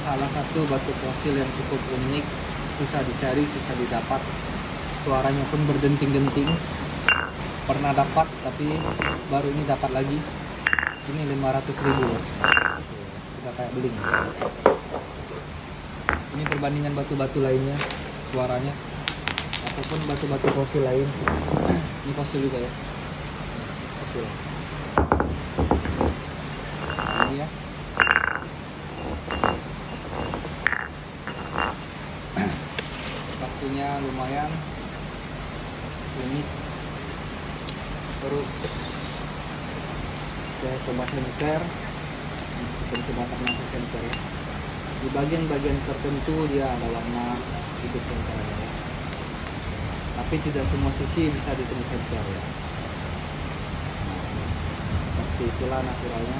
salah satu batu fosil yang cukup unik, susah dicari, susah didapat. Suaranya pun berdenting-denting. Pernah dapat tapi baru ini dapat lagi. Ini 500.000 loh. Udah kayak beling. Ini perbandingan batu-batu lainnya, suaranya, ataupun batu-batu fosil lain. Ini fosil juga ya. Fosil. Ini ya. Waktunya lumayan unik. Terus saya coba senter. Kita coba karena senter ya. Di bagian-bagian tertentu dia ada warna hidup senternya ya. Tapi tidak semua sisi bisa ditemu senter ya. Nah, seperti itulah naturalnya.